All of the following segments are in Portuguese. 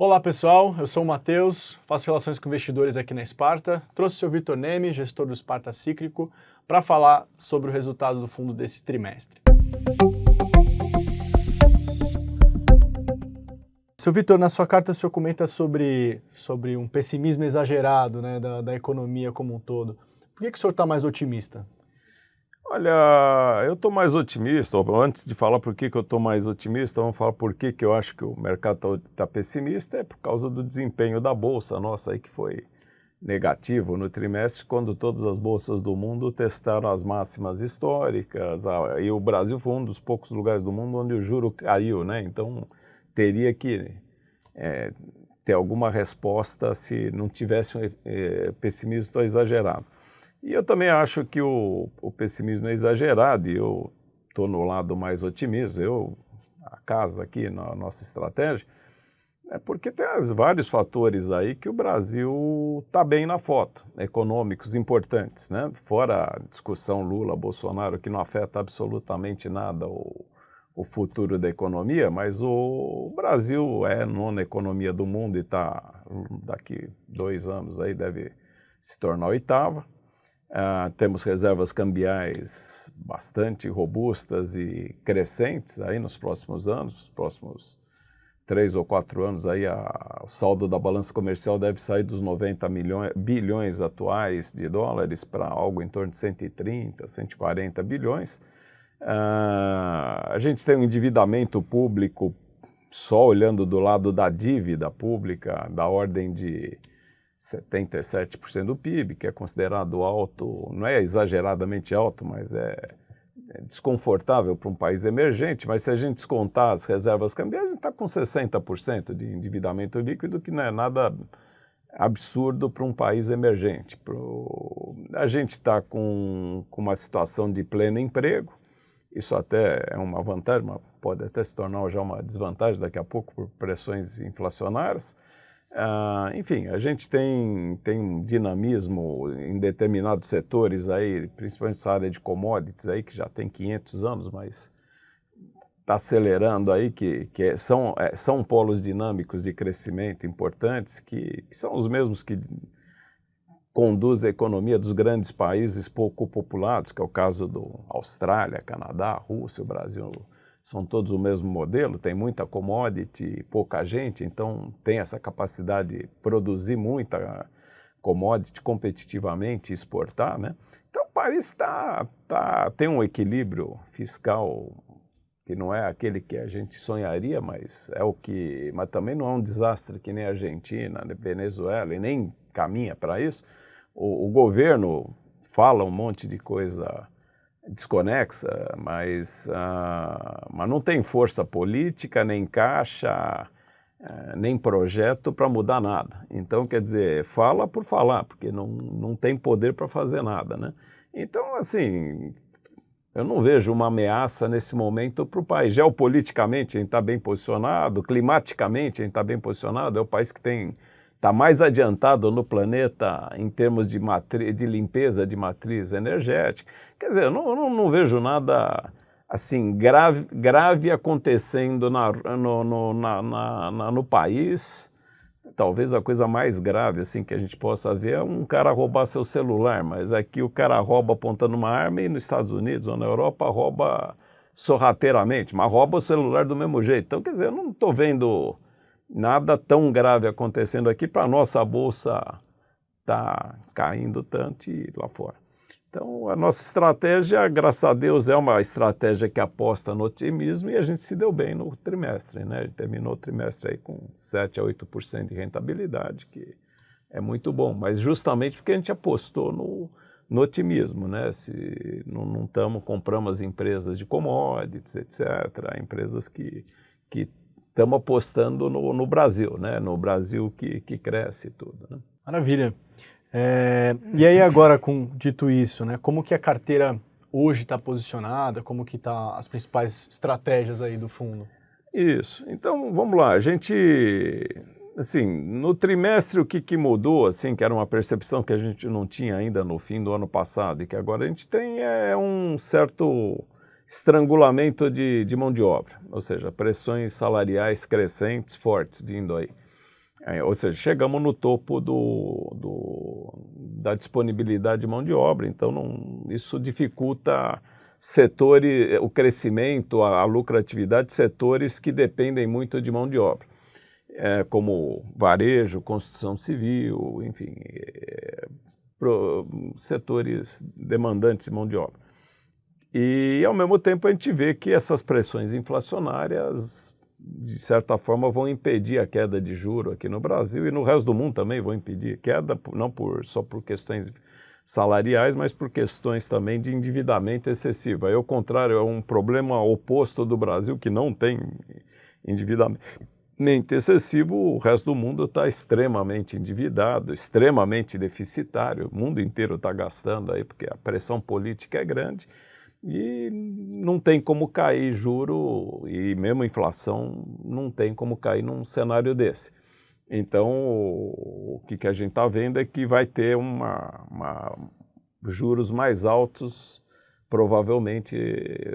Olá pessoal, eu sou o Matheus, faço relações com investidores aqui na Sparta. Trouxe o seu Vitor Neme, gestor do Sparta Cíclico, para falar sobre o resultado do fundo desse trimestre. Seu Vitor, na sua carta o senhor comenta sobre um pessimismo exagerado, né, da economia como um todo. Por que o senhor está mais otimista? Olha, eu estou mais otimista. Antes de falar por que eu estou mais otimista, vamos falar por que eu acho que o mercado está pessimista. É por causa do desempenho da Bolsa nossa, aí, que foi negativo no trimestre, quando todas as bolsas do mundo testaram as máximas históricas. E o Brasil foi um dos poucos lugares do mundo onde o juro caiu, né? Então, teria que ter alguma resposta se não tivesse um pessimismo tão exagerado. E eu também acho que o pessimismo é exagerado e eu estou no lado mais otimista. A casa aqui, na nossa estratégia, é porque tem vários fatores aí que o Brasil está bem na foto, econômicos importantes, né? Fora a discussão Lula-Bolsonaro, que não afeta absolutamente nada o futuro da economia, mas o Brasil é a nona economia do mundo e daqui 2 anos aí deve se tornar a oitava. Temos reservas cambiais bastante robustas e crescentes aí nos próximos anos, os próximos 3 ou 4 anos aí o saldo da balança comercial deve sair dos 90 bilhões atuais de dólares para algo em torno de 130, 140 bilhões. A gente tem um endividamento público, só olhando do lado da dívida pública, da ordem de 77% do PIB, que é considerado alto, não é exageradamente alto, mas é desconfortável para um país emergente. Mas se a gente descontar as reservas cambiais, a gente está com 60% de endividamento líquido, que não é nada absurdo para um país emergente. A gente está com uma situação de pleno emprego, isso até é uma vantagem, mas pode até se tornar já uma desvantagem daqui a pouco por pressões inflacionárias. Enfim, a gente tem um dinamismo em determinados setores aí, principalmente essa área de commodities aí, que já tem 500 anos, mas está acelerando aí, são polos dinâmicos de crescimento importantes, que são os mesmos que conduzem a economia dos grandes países pouco populados, que é o caso do Austrália, Canadá, Rússia, o Brasil. São todos o mesmo modelo, tem muita commodity, pouca gente, então tem essa capacidade de produzir muita commodity competitivamente e exportar, né? Então o país tem um equilíbrio fiscal que não é aquele que a gente sonharia, mas também não é um desastre que nem a Argentina, Venezuela, e nem caminha para isso. O governo fala um monte de coisa desconexa, mas não tem força política, nem caixa, nem projeto para mudar nada. Então, quer dizer, fala por falar, porque não tem poder para fazer nada, né? Então, assim, eu não vejo uma ameaça nesse momento para o país. Geopoliticamente, a gente está bem posicionado, climaticamente, a gente está bem posicionado, é o país que está mais adiantado no planeta em termos de limpeza de matriz energética. Quer dizer, eu não vejo nada assim grave acontecendo no país. Talvez a coisa mais grave assim, que a gente possa ver é um cara roubar seu celular, mas aqui o cara rouba apontando uma arma e nos Estados Unidos ou na Europa rouba sorrateiramente, mas rouba o celular do mesmo jeito. Então, quer dizer, eu não estou vendo nada tão grave acontecendo aqui para a nossa bolsa tá caindo tanto e lá fora. Então, a nossa estratégia, graças a Deus, é uma estratégia que aposta no otimismo e a gente se deu bem no trimestre, né? A gente terminou o trimestre aí com 7 a 8% de rentabilidade, que é muito bom, mas justamente porque a gente apostou no otimismo, né? Se não compramos as empresas de commodities, etc., empresas que estamos apostando no Brasil, né? No Brasil que cresce e tudo, né? Maravilha. E aí agora, dito isso, né, como que a carteira hoje está posicionada, como que estão as principais estratégias aí do fundo? Isso. Então, vamos lá. A gente, assim, no trimestre o que mudou, assim, que era uma percepção que a gente não tinha ainda no fim do ano passado e que agora a gente tem um certo estrangulamento de mão de obra, ou seja, pressões salariais crescentes, fortes, vindo aí. Ou seja, chegamos no topo da disponibilidade de mão de obra, então isso dificulta setores, o crescimento, a lucratividade de setores que dependem muito de mão de obra, como varejo, construção civil, enfim, setores demandantes de mão de obra. E, ao mesmo tempo, a gente vê que essas pressões inflacionárias, de certa forma, vão impedir a queda de juro aqui no Brasil e no resto do mundo também vão impedir queda, não só por questões salariais, mas por questões também de endividamento excessivo. Aí, ao contrário, é um problema oposto do Brasil, que não tem endividamento excessivo. O resto do mundo está extremamente endividado, extremamente deficitário. O mundo inteiro está gastando aí, porque a pressão política é grande. E não tem como cair juro, e mesmo inflação não tem como cair num cenário desse. Então, o que a gente está vendo é que vai ter juros mais altos, provavelmente,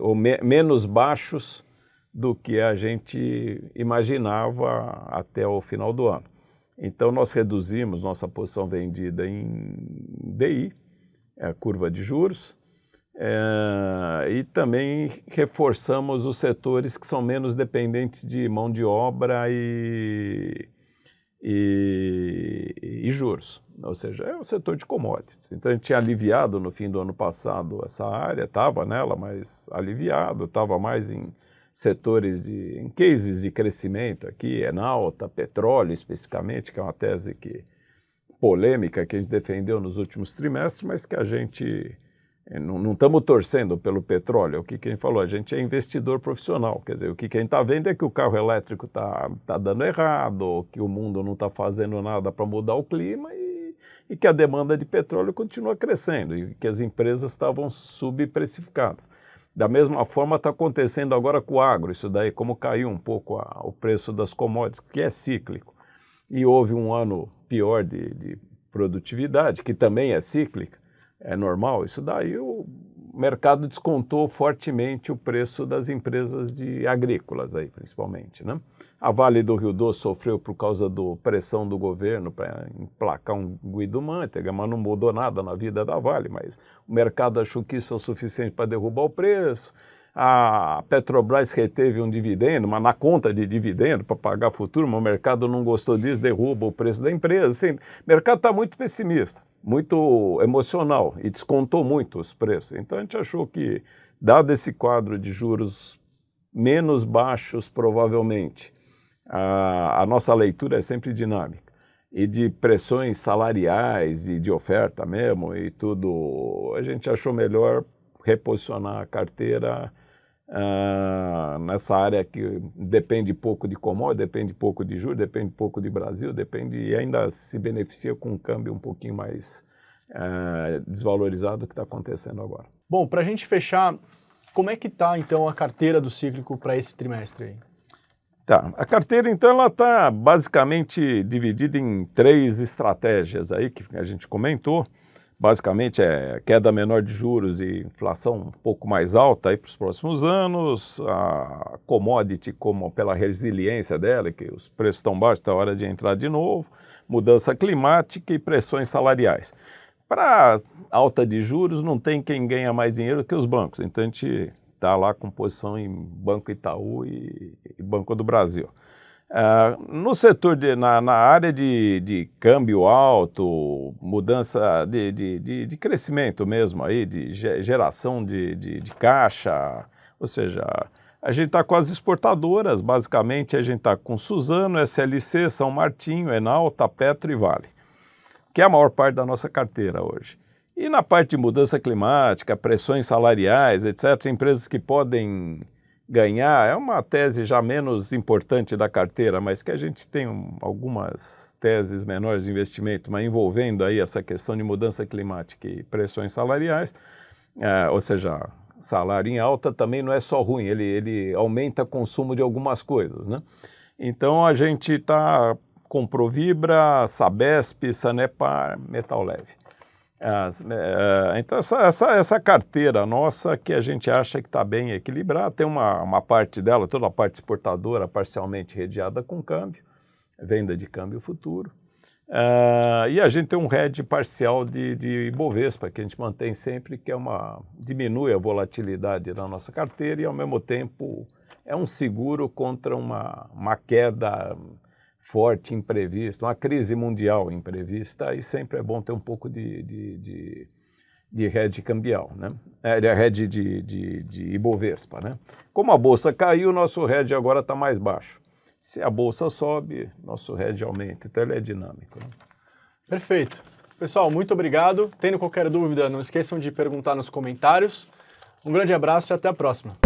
ou menos baixos do que a gente imaginava até o final do ano. Então, nós reduzimos nossa posição vendida em DI, a curva de juros, e também reforçamos os setores que são menos dependentes de mão de obra e juros, ou seja, é o setor de commodities. Então a gente tinha aliviado no fim do ano passado essa área, estava nela, mas aliviado, estava mais em setores em cases de crescimento aqui, Enalta, petróleo especificamente, que é uma tese polêmica que a gente defendeu nos últimos trimestres, mas que a gente não estamos torcendo pelo petróleo. O que a gente falou? A gente é investidor profissional, quer dizer, o que a gente está vendo é que o carro elétrico está dando errado, que o mundo não está fazendo nada para mudar o clima e que a demanda de petróleo continua crescendo e que as empresas estavam subprecificadas. Da mesma forma está acontecendo agora com o agro, isso daí como caiu um pouco o preço das commodities, que é cíclico, e houve um ano pior de produtividade, que também é cíclica, é normal, isso daí o mercado descontou fortemente o preço das empresas agrícolas, aí, principalmente, né? A Vale do Rio Doce sofreu por causa da pressão do governo para emplacar um Guido-Mantega, mas não mudou nada na vida da Vale, mas o mercado achou que isso é o suficiente para derrubar o preço. A Petrobras reteve um dividendo, mas na conta de dividendo para pagar futuro, mas o mercado não gostou disso, derruba o preço da empresa. Assim, o mercado está muito pessimista, muito emocional e descontou muito os preços. Então a gente achou que, dado esse quadro de juros menos baixos, provavelmente, a nossa leitura é sempre dinâmica, e de pressões salariais, de oferta mesmo e tudo, a gente achou melhor reposicionar a carteira nessa área que depende pouco de commodity, depende pouco de juros, depende pouco de Brasil, e ainda se beneficia com um câmbio um pouquinho mais desvalorizado do que está acontecendo agora. Bom, para a gente fechar, como é que está então a carteira do Cíclico para esse trimestre aí? Tá, a carteira então ela está basicamente dividida em 3 estratégias aí que a gente comentou. Basicamente é queda menor de juros e inflação um pouco mais alta para os próximos anos, a commodity como pela resiliência dela, que os preços estão baixos, está hora de entrar de novo, mudança climática e pressões salariais. Para alta de juros não tem quem ganha mais dinheiro que os bancos, então a gente está lá com posição em Banco Itaú e Banco do Brasil. No setor, na área de câmbio alto, mudança de crescimento mesmo, aí, de geração de caixa, ou seja, a gente está com as exportadoras, basicamente a gente está com Suzano, SLC, São Martinho, Enalta, Petro e Vale, que é a maior parte da nossa carteira hoje. E na parte de mudança climática, pressões salariais, etc., empresas que podem ganhar, é uma tese já menos importante da carteira, mas que a gente tem algumas teses menores de investimento, mas envolvendo aí essa questão de mudança climática e pressões salariais, ou seja, salário em alta também não é só ruim, ele aumenta o consumo de algumas coisas, né? Então a gente está com Provibra, Sabesp, Sanepar, Metal Leve. Então essa carteira nossa que a gente acha que está bem equilibrada, tem uma parte dela, toda a parte exportadora parcialmente redeada com câmbio, venda de câmbio futuro. E a gente tem um hedge parcial de Ibovespa, que a gente mantém sempre, que diminui a volatilidade da nossa carteira e, ao mesmo tempo, é um seguro contra uma queda forte imprevista, uma crise mundial imprevista, e sempre é bom ter um pouco de hedge cambial, né? Hedge de Ibovespa, né? Como a bolsa caiu, nosso hedge agora está mais baixo. Se a bolsa sobe, nosso hedge aumenta, então ele é dinâmico, né? Perfeito. Pessoal, muito obrigado. Tendo qualquer dúvida, não esqueçam de perguntar nos comentários. Um grande abraço e até a próxima.